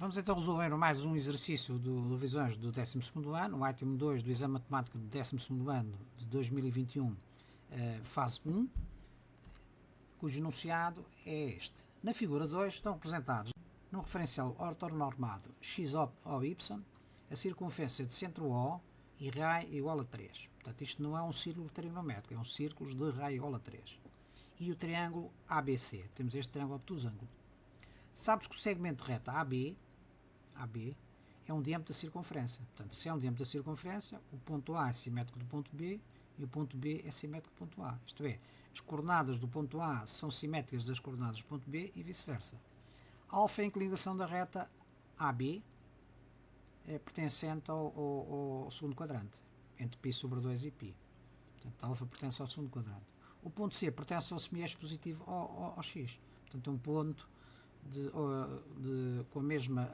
Vamos então resolver mais um exercício do Visões do 12º ano, o item 2 do Exame Matemático do 12º ano de 2021, fase 1, cujo enunciado é este. Na figura 2 estão representados num referencial ortonormado x ou y, a circunferência de centro O e raio igual a 3. Portanto, isto não é um círculo trigonométrico, é um círculo de raio igual a 3. E o triângulo ABC. Temos este triângulo obtusângulo. Sabes que o segmento reto AB é um diâmetro da circunferência. Portanto, se é um diâmetro da circunferência, o ponto A é simétrico do ponto B e o ponto B é simétrico do ponto A. Isto é, as coordenadas do ponto A são simétricas das coordenadas do ponto B e vice-versa. Alfa é a inclinação da reta AB pertencente ao segundo quadrante, entre π sobre 2 e π. Portanto, alfa pertence ao segundo quadrante. O ponto C pertence ao semieixo positivo ao x. Portanto, é um ponto com a mesma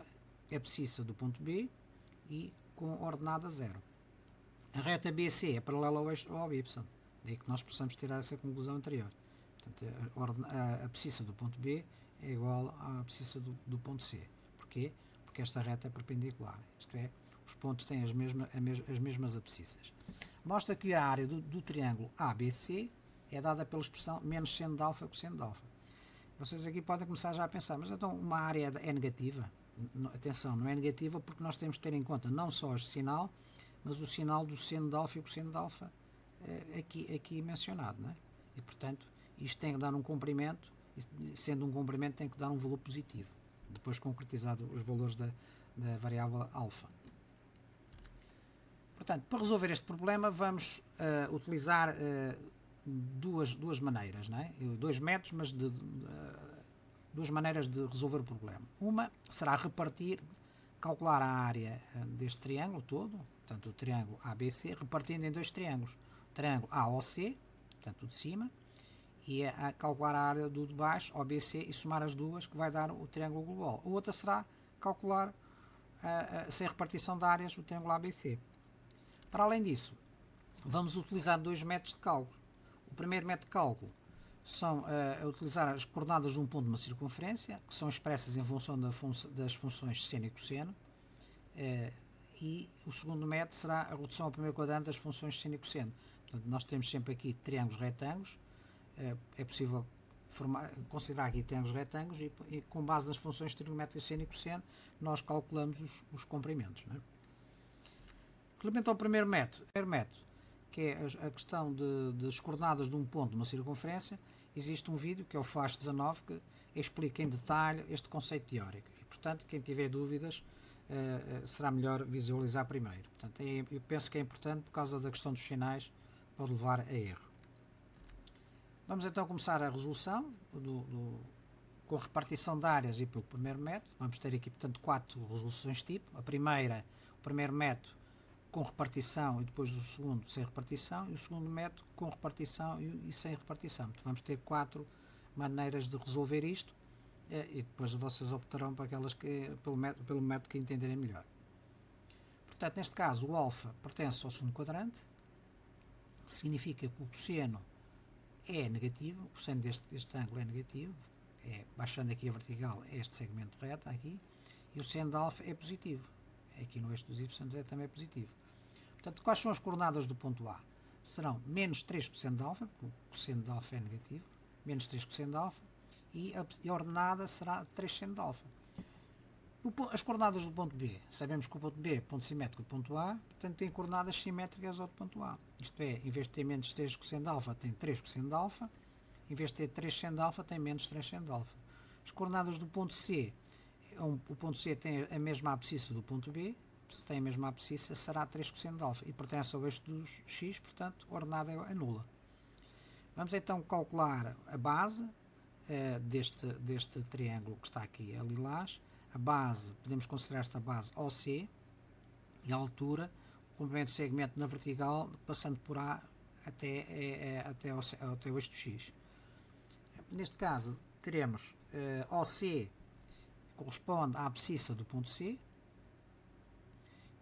abscissa do ponto B e com ordenada 0. A reta BC é paralela ao y, daí que nós possamos tirar essa conclusão anterior. Portanto, a abscissa do ponto B é igual à abscissa do ponto C. Porquê? Porque esta reta é perpendicular, isto é, os pontos têm as mesmas abscissas. Mostra que a área do triângulo ABC é dada pela expressão menos seno de alfa cosseno de alfa. Vocês aqui podem começar já a pensar, mas então uma área é negativa? Atenção, não é negativa porque nós temos que ter em conta não só este sinal, mas o sinal do seno de alfa e o cosseno de alfa aqui mencionado, não é? E portanto, isto tem que dar um comprimento, e sendo um comprimento tem que dar um valor positivo, depois concretizado os valores da variável alfa. Portanto, para resolver este problema vamos utilizar duas maneiras, não é? Dois métodos, mas duas maneiras de resolver o problema. Uma será calcular a área deste triângulo todo, portanto o triângulo ABC, repartindo em dois triângulos. O triângulo AOC, portanto o de cima, e calcular a área do de baixo, OBC, e somar as duas, que vai dar o triângulo global. A outra será calcular, sem repartição de áreas, o triângulo ABC. Para além disso, vamos utilizar dois métodos de cálculo. O primeiro método de cálculo são utilizar as coordenadas de um ponto de uma circunferência, que são expressas em função das funções seno e cosseno, e o segundo método será a redução ao primeiro quadrante das funções seno e cosseno. Portanto, nós temos sempre aqui triângulos retângulos, é possível considerar aqui triângulos retângulos e com base nas funções trigonométricas seno e cosseno, nós calculamos os comprimentos, não é? Relativamente ao primeiro método, que é a questão das coordenadas de um ponto de uma circunferência, existe um vídeo, que é o Flash 19, que explica em detalhe este conceito teórico. E, portanto, quem tiver dúvidas, será melhor visualizar primeiro. Portanto, eu penso que é importante, por causa da questão dos sinais, pode levar a erro. Vamos então começar a resolução com a repartição de áreas e pelo primeiro método. Vamos ter aqui, portanto, 4 resoluções tipo. O primeiro método com repartição e depois o segundo sem repartição, e o segundo método com repartição e sem repartição. Portanto, vamos ter 4 maneiras de resolver isto, e depois vocês optarão para aquelas pelo método que entenderem melhor. Portanto, neste caso, o alfa pertence ao segundo quadrante, significa que o cosseno é negativo, o cosseno deste ângulo é negativo, baixando aqui a vertical este segmento reto aqui, e o seno de alfa é positivo. Aqui no eixo dos y é também positivo. Portanto, quais são as coordenadas do ponto A? Serão menos 3 cosseno de alfa, porque o cosseno de alfa é negativo, menos 3 cosseno de alfa, e a ordenada será 3 seno de alfa. As coordenadas do ponto B, sabemos que o ponto B é ponto simétrico do ponto A, portanto tem coordenadas simétricas ao ponto A. Isto é, em vez de ter menos 3 cosseno de alfa, tem 3 cosseno de alfa, em vez de ter 3 seno de alfa, tem menos 3 seno de alfa. As coordenadas do ponto C, o ponto C tem a mesma abscissa do ponto B, se tem a mesma abscissa será 3 cosseno de alfa e pertence ao eixo dos x, portanto a ordenada é nula. Vamos então calcular a base deste triângulo que está aqui a lilás. A base, podemos considerar esta base OC, e a altura, o comprimento do segmento na vertical, passando por A até o eixo do x. Neste caso, teremos OC corresponde à abscissa do ponto C,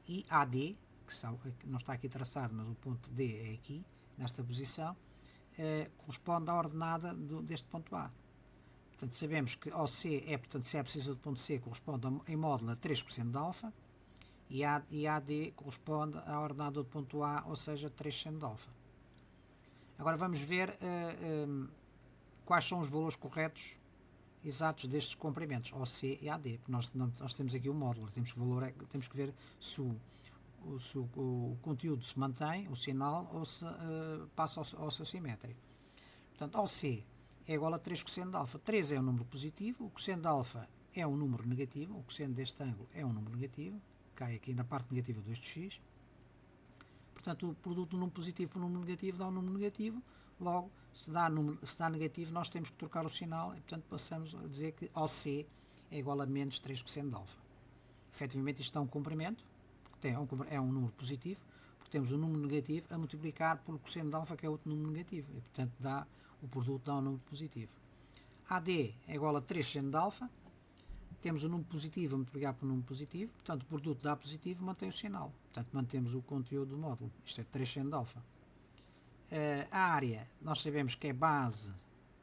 e AD, que não está aqui traçado, mas o ponto D é aqui, nesta posição, corresponde à ordenada deste ponto A. Portanto, sabemos que OC é, portanto, se é abscissa do ponto C, corresponde em módulo a 3% de alfa, e AD corresponde à ordenada do ponto A, ou seja, 3% de alfa. Agora vamos ver quais são os valores corretos exatos destes comprimentos, OC e AD. Nós temos aqui o módulo, temos que ver se o conteúdo se mantém, o sinal, ou se passa ao seu simétrico. Portanto, OC é igual a 3% de alfa. 3 é um número positivo, o cosseno de alfa é um número negativo, o cosseno deste ângulo é um número negativo, cai aqui na parte negativa 2 de x. Portanto, o produto do número positivo com o número negativo dá um número negativo, logo, se dá negativo, nós temos que trocar o sinal e, portanto, passamos a dizer que OC é igual a menos 3% de alfa. Efetivamente, isto é um comprimento, é um número positivo, porque temos um número negativo a multiplicar pelo cosseno de alfa, que é outro número negativo, e, portanto, o produto dá um número positivo. AD é igual a 3% de alfa, temos o número positivo a multiplicar por um número positivo, portanto, o produto dá positivo, mantém o sinal. Portanto, mantemos o conteúdo do módulo, isto é 3% de alfa. A área, nós sabemos que é base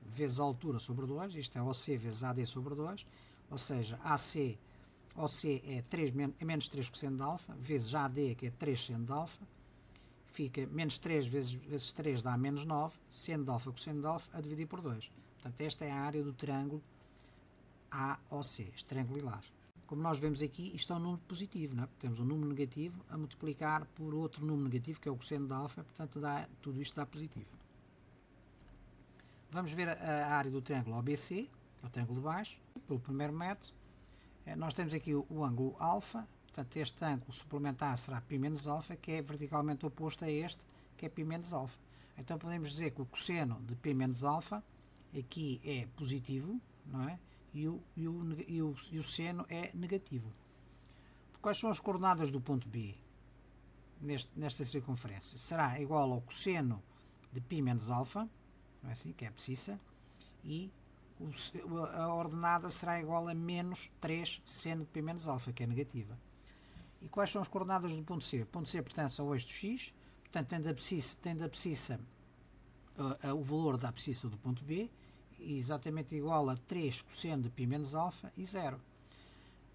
vezes a altura sobre 2, isto é OC vezes AD sobre 2, ou seja, OC é menos 3% de alfa, vezes AD, que é 3% de alfa, fica menos 3 vezes 3 dá menos 9, seno de alfa com seno de alfa a dividir por 2. Portanto, esta é a área do triângulo AOC, este triângulo lilás. Como nós vemos aqui, isto é um número positivo, não é? Temos um número negativo a multiplicar por outro número negativo, que é o cosseno de alfa, portanto, tudo isto dá positivo. Vamos ver a área do triângulo OBC, que é o triângulo de baixo, pelo primeiro método. Nós temos aqui o ângulo alfa, portanto, este ângulo suplementar será π menos alfa, que é verticalmente oposto a este, que é π menos alfa. Então, podemos dizer que o cosseno de π menos alfa aqui é positivo, não é? E o seno é negativo. Quais são as coordenadas do ponto B nesta circunferência? Será igual ao cosseno de π menos alfa, não é assim, que é abscissa, e a ordenada será igual a menos 3 seno de π menos alfa, que é negativa. E quais são as coordenadas do ponto C? O ponto C pertence ao eixo x, portanto tem da abscissa o valor da abscissa do ponto B, exatamente igual a 3 cosseno de π menos alfa e 0.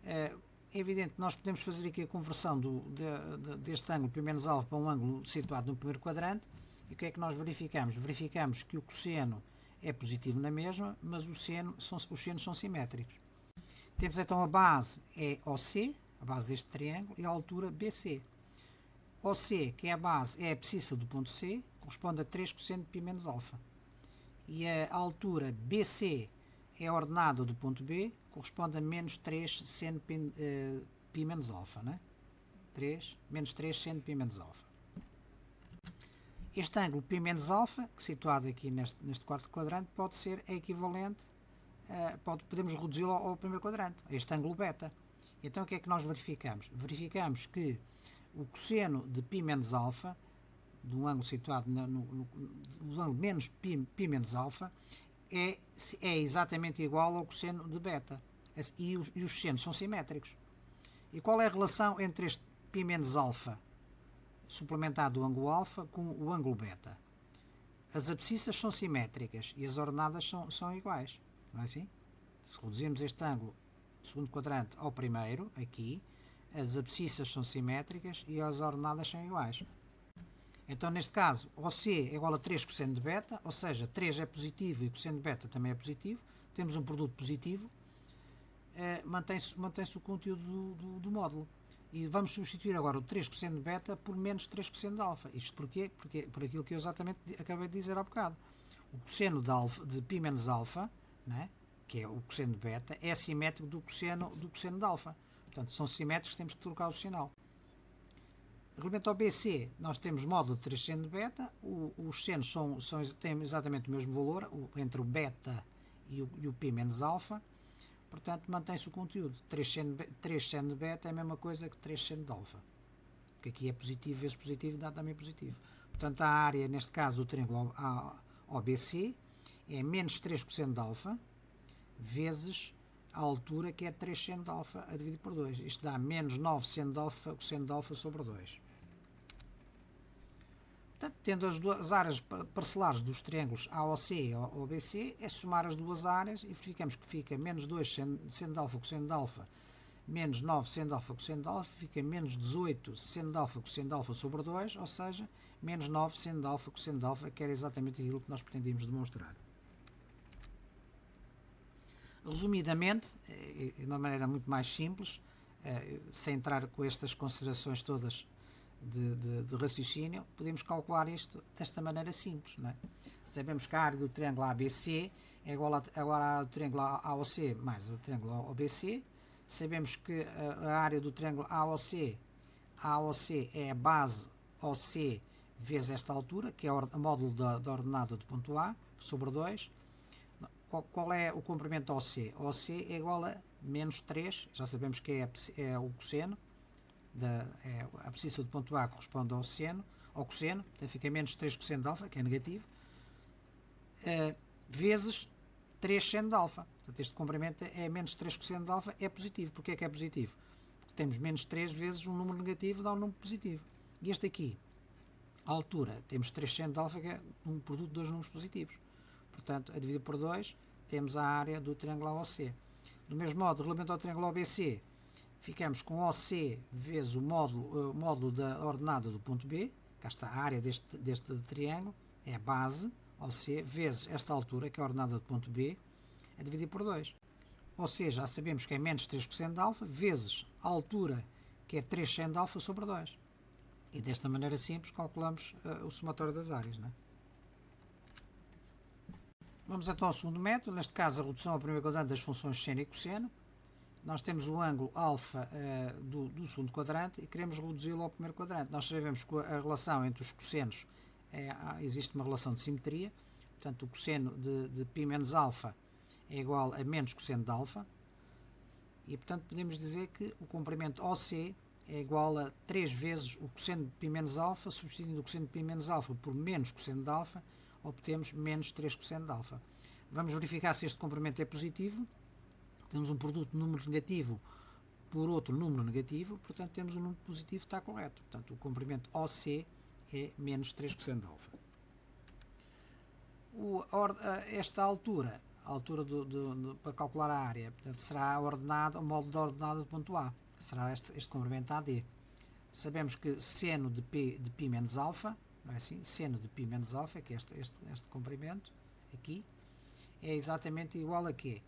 É evidente que nós podemos fazer aqui a conversão deste ângulo π menos alfa para um ângulo situado no primeiro quadrante, e o que é que nós verificamos? Verificamos que o cosseno é positivo na mesma, mas os senos são simétricos. Temos então a base é OC, a base deste triângulo, e a altura BC. OC, que é a base, é a abscissa do ponto C, corresponde a 3 cosseno de π menos alfa. E a altura BC é a ordenada do ponto B, corresponde a menos 3 seno π menos alfa, né? Menos 3 seno π menos alfa. Este ângulo π menos alfa, situado aqui neste quarto quadrante, pode ser equivalente, podemos reduzi-lo ao primeiro quadrante, a este ângulo beta. Então, o que é que nós verificamos? Verificamos que o cosseno de π menos alfa, de um ângulo situado no ângulo menos π menos alfa, é exatamente igual ao cosseno de beta. E os senos são simétricos. E qual é a relação entre este π menos alfa suplementado do ângulo alfa com o ângulo beta? As abscissas são simétricas e as ordenadas são iguais. Não é assim? Se reduzirmos este ângulo do segundo quadrante ao primeiro, aqui, as abscissas são simétricas e as ordenadas são iguais. Então, neste caso, OC é igual a 3 cosseno de beta, ou seja, 3 é positivo e o cosseno de beta também é positivo. Temos um produto positivo, mantém-se o conteúdo do módulo. E vamos substituir agora o 3 cosseno de beta por menos 3 cosseno de alfa. Isto porquê? Porque por aquilo que eu exatamente acabei de dizer há bocado. O cosseno de π menos alfa, né, que é o cosseno de beta, é assimétrico do cosseno de alfa. Portanto, são simétricos, temos que trocar o sinal. Relativamente ao BC, nós temos módulo de 3 seno de beta, os senos têm exatamente o mesmo valor, entre o beta e o π menos alfa, portanto mantém-se o conteúdo. 3 seno de beta é a mesma coisa que 3 seno de alfa, porque aqui é positivo vezes positivo dá também positivo. Portanto, a área, neste caso, do triângulo OBC é menos 3 cosseno de alfa vezes a altura, que é 3 seno de alfa a dividir por 2. Isto dá menos 9 seno de alfa, cosseno de alfa sobre 2. Portanto, tendo as duas áreas parcelares dos triângulos AOC e OBC, é somar as duas áreas e verificamos que fica menos 2 seno de alfa cosseno de alfa, menos 9 seno de alfa cosseno de alfa, fica menos 18 seno de alfa cosseno de alfa sobre 2, ou seja, menos 9 seno de alfa cosseno de alfa, que era exatamente aquilo que nós pretendíamos demonstrar. Resumidamente, de uma maneira muito mais simples, sem entrar com estas considerações todas de raciocínio, podemos calcular isto desta maneira simples. Não é? Sabemos que a área do triângulo ABC é igual à área do triângulo AOC mais o triângulo OBC. Sabemos que a área do triângulo AOC é a base OC vezes esta altura, que é o módulo da ordenada do ponto A, sobre 2. Qual é o comprimento OC? OC é igual a menos 3, já sabemos que é o cosseno, a abscissa do ponto A corresponde ao cosseno, então fica menos 3 cosseno de alfa, que é negativo, vezes 3 seno de alfa. Portanto, este comprimento é menos 3 cosseno de alfa, é positivo. Porquê é que é positivo? Porque temos menos 3 vezes um número negativo dá um número positivo. E este aqui, a altura, temos 3 seno de alfa, que é um produto de dois números positivos. Portanto, a dividir por 2, temos a área do triângulo AOC. Do mesmo modo, relativamente ao triângulo OBC, ficamos com OC vezes o módulo da ordenada do ponto B, cá está a área deste triângulo, é a base, OC, vezes esta altura, que é a ordenada do ponto B, a dividir por 2. OC já sabemos que é menos 3 cosseno de alfa, vezes a altura, que é 3 seno de alfa sobre 2. E desta maneira simples calculamos o somatório das áreas. Não é? Vamos então ao segundo método, neste caso a redução ao primeiro quadrante das funções seno e cosseno. Nós temos o ângulo alfa do segundo quadrante e queremos reduzi-lo ao primeiro quadrante. Nós sabemos que a relação entre os cossenos existe uma relação de simetria, portanto o cosseno de π menos alfa é igual a menos cosseno de alfa e portanto podemos dizer que o comprimento OC é igual a 3 vezes o cosseno de π menos alfa, substituindo o cosseno de π menos alfa por menos cosseno de alfa, obtemos menos 3 cosseno de alfa. Vamos verificar se este comprimento é positivo. Temos um produto de número negativo por outro número negativo, portanto temos um número positivo, está correto. Portanto, o comprimento OC é menos 3 cosseno de alfa. Esta altura, a altura para calcular a área, portanto, será a ordenada, o módulo da ordenada do ponto A. Será este comprimento AD. Sabemos que seno de π menos alfa, não é assim? Seno de π menos alfa, que é este comprimento aqui, é exatamente igual a quê?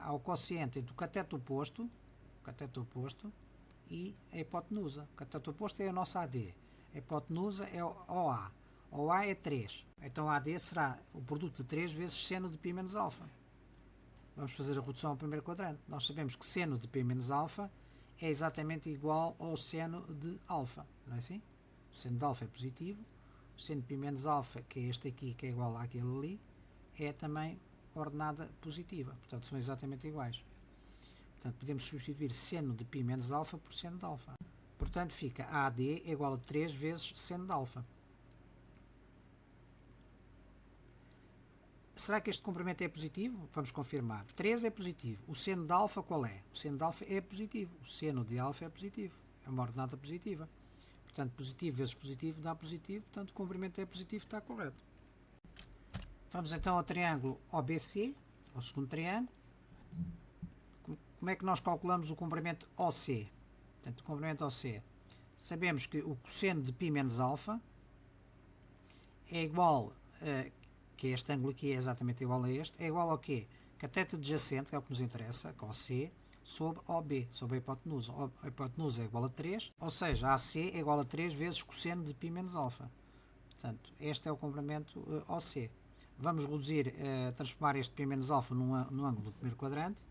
Ao quociente entre o cateto oposto e a hipotenusa. O cateto oposto é a nossa AD. A hipotenusa é o OA. O OA é 3. Então a AD será o produto de 3 vezes seno de π menos alfa. Vamos fazer a redução ao primeiro quadrante. Nós sabemos que seno de π menos alfa é exatamente igual ao seno de alfa. Não é assim? O seno de alfa é positivo. O seno de π menos alfa, que é este aqui, que é igual àquele ali, é também ordenada positiva. Portanto, são exatamente iguais. Portanto, podemos substituir seno de π menos alfa por seno de alfa. Portanto, fica AD é igual a 3 vezes seno de alfa. Será que este comprimento é positivo? Vamos confirmar. 3 é positivo. O seno de alfa qual é? O seno de alfa é positivo. O seno de alfa é positivo. É uma ordenada positiva. Portanto, positivo vezes positivo dá positivo. Portanto, o comprimento é positivo, está correto. Vamos então ao triângulo OBC, ao segundo triângulo. Como é que nós calculamos o comprimento OC? Portanto, o comprimento OC. Sabemos que o cosseno de π menos alfa é igual, que este ângulo aqui é exatamente igual a este, é igual ao quê? Cateto adjacente, que é o que nos interessa, que é OC, sobre OB, sobre a hipotenusa. A hipotenusa é igual a 3, ou seja, a AC é igual a 3 vezes cosseno de π menos alfa. Portanto, este é o comprimento OC. Vamos reduzir, transformar este π menos alfa no ângulo do primeiro quadrante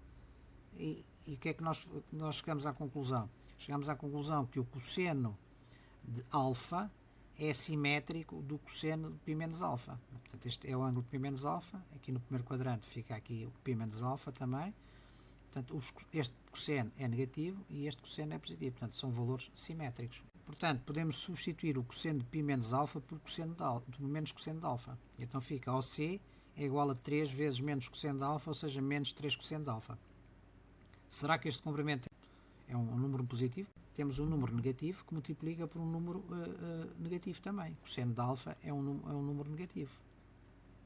e o que é que nós chegamos à conclusão? Chegamos à conclusão que o cosseno de alfa é simétrico do cosseno de π menos alfa. Portanto, este é o ângulo de π menos alfa. Aqui no primeiro quadrante fica aqui o π menos alfa também. Portanto, este cosseno é negativo e este cosseno é positivo. Portanto, são valores simétricos. Portanto, podemos substituir o cosseno de π menos alfa por menos cosseno de alfa. Então fica OC é igual a 3 vezes menos cosseno de alfa, ou seja, menos 3 cosseno de alfa. Será que este comprimento é um número positivo. Temos um número negativo que multiplica por um número negativo também. O seno de alfa é um número negativo.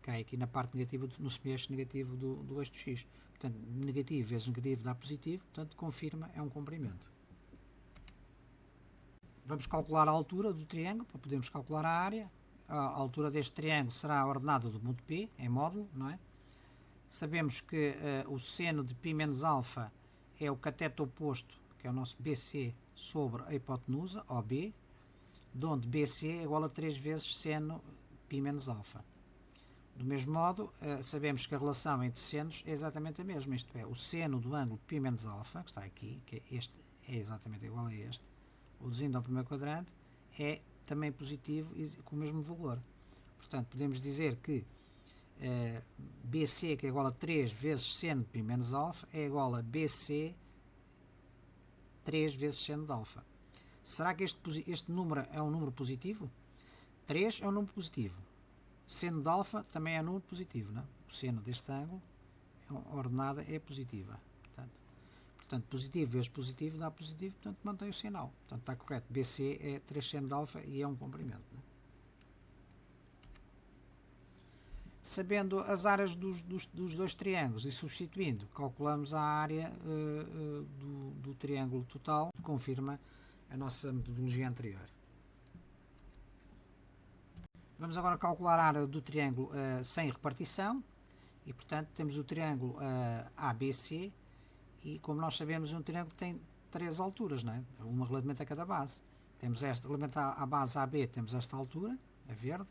Cai aqui na parte negativa, no semeste negativo do eixo de x. Portanto, negativo vezes negativo dá positivo, portanto, confirma, é um comprimento. Vamos calcular a altura do triângulo, para podermos calcular a área. A altura deste triângulo será a ordenada do ponto P, em módulo, não é? Sabemos que o seno de π menos alfa é o cateto oposto, que é o nosso BC, sobre a hipotenusa, OB, de onde BC é igual a 3 vezes seno π menos alfa. Do mesmo modo, sabemos que a relação entre senos é exatamente a mesma, isto é, o seno do ângulo π menos alfa, que está aqui, que este é exatamente igual a este, reduzindo ao primeiro quadrante, é também positivo e com o mesmo valor. Portanto, podemos dizer que BC, que é igual a 3 vezes seno de π menos alfa, é igual a BC 3 vezes seno de alfa. Será que este número é um número positivo? 3 é um número positivo. Seno de alfa também é um número positivo, não é? O seno deste ângulo, a ordenada é positiva. Portanto, positivo vezes positivo dá positivo, portanto mantém o sinal. Portanto, está correto. BC é 3 seno de alfa e é um comprimento. Não é? Sabendo as áreas dos dois triângulos e substituindo, calculamos a área do triângulo total, que confirma a nossa metodologia anterior. Vamos agora calcular a área do triângulo sem repartição e, portanto, temos o triângulo ABC e, como nós sabemos, um triângulo tem 3 alturas, não é? Uma relativamente a cada base. Temos esta, relativamente à base AB, temos esta altura, a verde.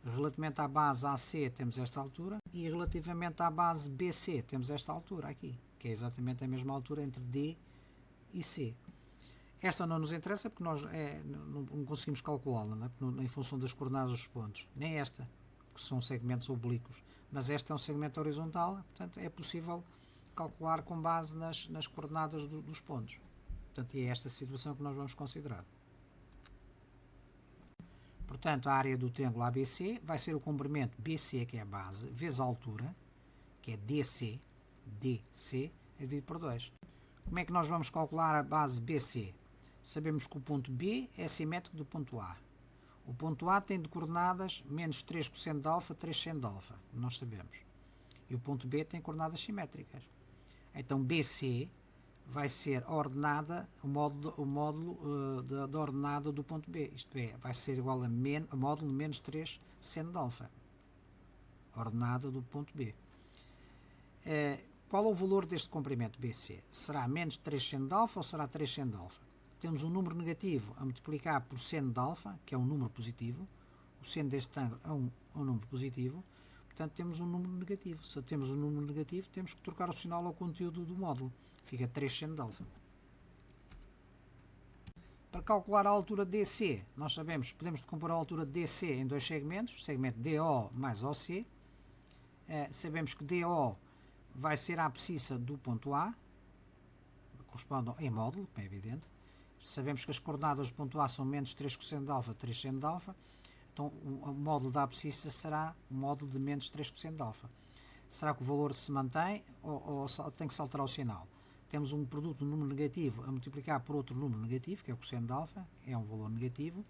Relativamente à base AC, temos esta altura. E relativamente à base BC, temos esta altura aqui, que é exatamente a mesma altura entre D e C. Esta não nos interessa porque nós não conseguimos calculá-la, não é? Em função das coordenadas dos pontos. Nem esta, que são segmentos oblíquos. Mas esta é um segmento horizontal, portanto é possível calcular com base nas coordenadas dos pontos. Portanto, é esta situação que nós vamos considerar. Portanto, a área do triângulo ABC vai ser o comprimento BC, que é a base, vezes a altura, que é DC, é dividido por 2. Como é que nós vamos calcular a base BC? Sabemos que o ponto B é simétrico do ponto A. O ponto A tem de coordenadas menos 3 cosseno de alfa, 3 seno de alfa, nós sabemos. E o ponto B tem coordenadas simétricas. Então BC vai ser a ordenada, o módulo da ordenada do ponto B. Isto é, vai ser igual a módulo menos 3 seno de alfa. Ordenada do ponto B. Qual é o valor deste comprimento BC? Será menos 3 seno de alfa ou será 3 seno de alfa? Temos um número negativo a multiplicar por seno de alfa, que é um número positivo. O seno deste ângulo é um número positivo. Portanto, temos um número negativo. Se temos um número negativo, temos que trocar o sinal ao conteúdo do módulo. Fica 3 seno de alfa. Para calcular a altura DC, nós sabemos, podemos decompor a altura DC em 2 segmentos, segmento DO mais OC. Sabemos que DO vai ser a abscissa do ponto A, corresponde em módulo, como é evidente. Sabemos que as coordenadas do ponto A são menos 3 cosseno de alfa, 3 seno de alfa. Então, o módulo da abscissa será o módulo de menos 3 cosseno de alfa. Será que o valor se mantém ou tem que se alterar o sinal? Temos um produto de um número negativo a multiplicar por outro número negativo, que é o cosseno de alfa, é um valor negativo.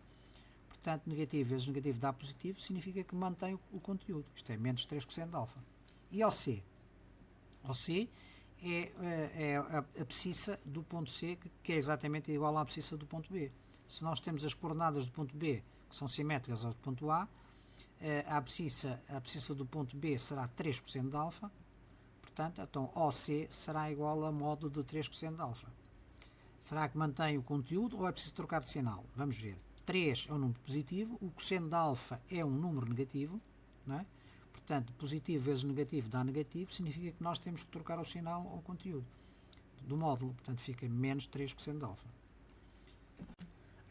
Portanto, negativo vezes negativo dá positivo, significa que mantém o conteúdo. Isto é menos 3 cosseno de alfa. E ao C? Ao C é a abscissa do ponto C, que é exatamente igual à abscissa do ponto B. Se nós temos as coordenadas do ponto B, que são simétricas ao do ponto A, a abscissa do ponto B será 3 cosseno de alfa. Portanto, então OC será igual a módulo de 3 cosseno de alfa. Será que mantém o conteúdo ou é preciso trocar de sinal? Vamos ver. 3 é um número positivo, o cosseno de alfa é um número negativo, não é? Portanto, positivo vezes negativo dá negativo, significa que nós temos que trocar o sinal ao conteúdo do módulo. Portanto, fica menos 3 cosseno de alfa.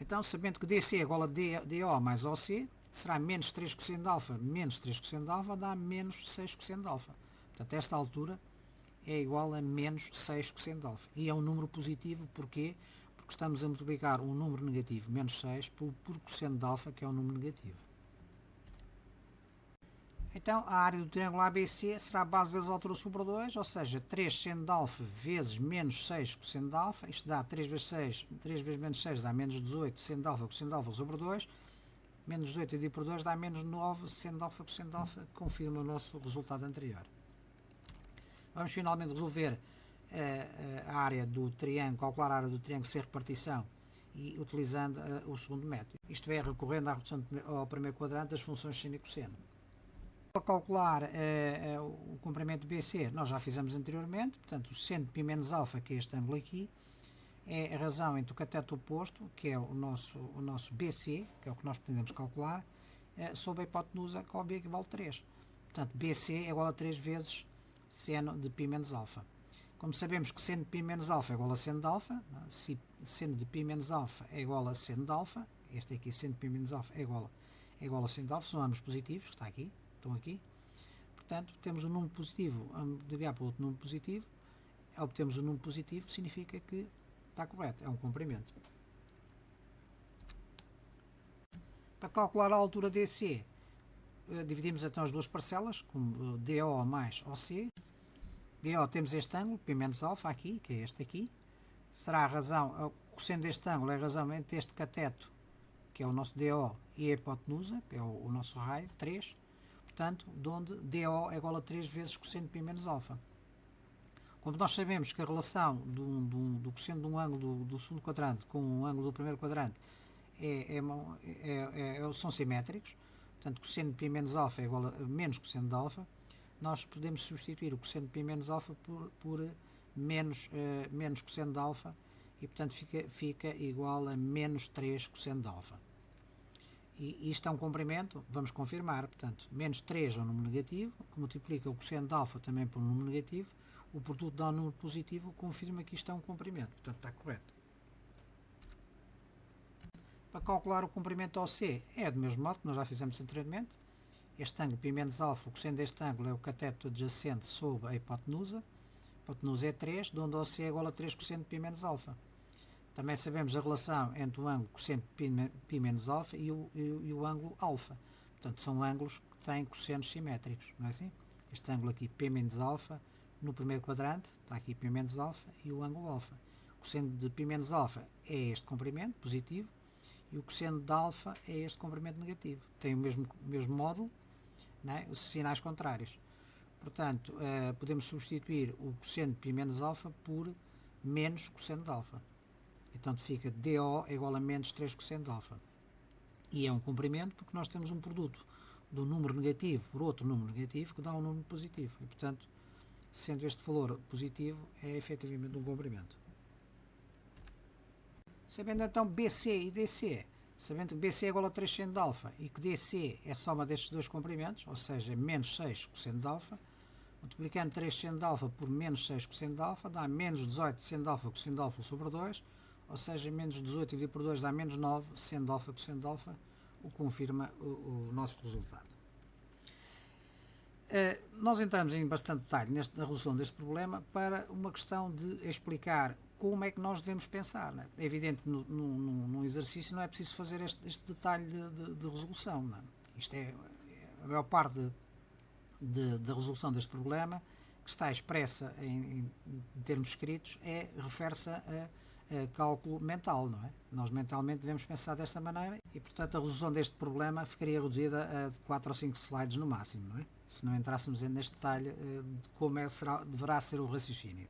Então, sabendo que DC é igual a DO mais OC, será menos 3 cosseno de alfa menos 3 cosseno de alfa dá menos 6 cosseno de alfa. Portanto, esta altura é igual a menos 6 cosseno de alfa. E é um número positivo, porquê? Porque estamos a multiplicar um número negativo, menos 6, por cosseno de alfa, que é um número negativo. Então, a área do triângulo ABC será base vezes altura sobre 2, ou seja, 3 seno de alfa vezes menos 6 cosseno de alfa. Isto dá 3 vezes 6, 3 vezes menos 6 dá menos 18 seno de alfa cosseno de alfa sobre 2. Menos 18 dividido por 2 dá menos 9 seno de alfa cosseno de alfa, que confirma o nosso resultado anterior. Vamos finalmente resolver a área do triângulo, calcular a área do triângulo sem repartição e utilizando o segundo método. Isto é, recorrendo à redução ao primeiro quadrante das funções seno e cosseno. Para calcular o comprimento BC, nós já fizemos anteriormente, portanto, o seno de π menos alfa, que é este ângulo aqui, é a razão entre o cateto oposto, que é o nosso BC, que é o que nós pretendemos calcular, sobre a hipotenusa, que óbvio equivale a 3. Portanto, BC é igual a 3 vezes seno de π menos alfa. Como sabemos que seno de π menos alfa é igual a seno de alfa, se seno de π menos alfa é igual a seno de alfa, este aqui, seno de π menos alfa, é igual a seno de alfa, são ambos positivos, que está aqui, estão aqui. Portanto, temos um número positivo a multiplicar por outro número positivo, obtemos um número positivo, que significa que está correto, é um comprimento. Para calcular a altura DC, dividimos então as duas parcelas, como DO mais OC. DO temos este ângulo, π menos alfa aqui, que é este aqui. Será a razão, o cosseno deste ângulo é a razão entre este cateto, que é o nosso DO, e a hipotenusa, que é o nosso raio, 3. Portanto, de onde DO é igual a 3 vezes cosseno de π menos alfa. Como nós sabemos que a relação do cosseno de um ângulo do segundo quadrante com um ângulo do primeiro quadrante são simétricos, portanto, cosseno de π menos alfa é igual a menos cosseno de alfa, nós podemos substituir o cosseno de π menos alfa por menos cosseno de alfa e, portanto, fica igual a menos 3 cosseno de alfa. E isto é um comprimento, vamos confirmar, portanto, menos 3 é um número negativo, que multiplica o cosseno de alfa também por um número negativo, o produto dá um número positivo, confirma que isto é um comprimento, portanto está correto. Para calcular o comprimento OC é do mesmo modo que nós já fizemos anteriormente. Este ângulo π menos alfa, o cosseno deste ângulo é o cateto adjacente sobre a hipotenusa. A hipotenusa é 3, de onde OC é igual a 3 cosseno de π menos alfa. Também sabemos a relação entre o ângulo cosseno de π menos alfa e o ângulo alfa. Portanto, são ângulos que têm cossenos simétricos, não é assim? Este ângulo aqui, π menos alfa, no primeiro quadrante, está aqui π menos alfa e o ângulo alfa. O cosseno de π menos alfa é este comprimento, positivo, e o cosseno de alfa é este comprimento negativo. Tem o mesmo módulo, não é? Os sinais contrários. Portanto, podemos substituir o cosseno de π menos alfa por menos cosseno de alfa. Então fica DO é igual a menos 3 cosseno de alfa. E é um comprimento porque nós temos um produto do número negativo por outro número negativo que dá um número positivo. E, portanto, sendo este valor positivo, é efetivamente um comprimento. Sabendo então BC e DC, sabendo que BC é igual a 3 seno de alfa e que DC é a soma destes dois comprimentos, ou seja, menos 6 cosseno de alfa, multiplicando 3 seno de alfa por menos 6 cosseno de alfa, dá menos 18 seno de alfa cosseno de alfa sobre 2, ou seja, menos 18 dividido por 2 dá menos 9 seno de alfa cosseno de alfa, o que confirma o nosso resultado. Nós entramos em bastante detalhe na resolução deste problema para uma questão de explicar como é que nós devemos pensar. Né? É evidente que num exercício não é preciso fazer este detalhe de resolução. Não é? Isto é a maior parte da resolução deste problema, que está expressa em termos escritos, refere-se a cálculo mental, não é? Nós mentalmente devemos pensar desta maneira e, portanto, a resolução deste problema ficaria reduzida a 4 ou 5 slides no máximo, não é? Se não entrássemos neste detalhe de como deverá ser o raciocínio.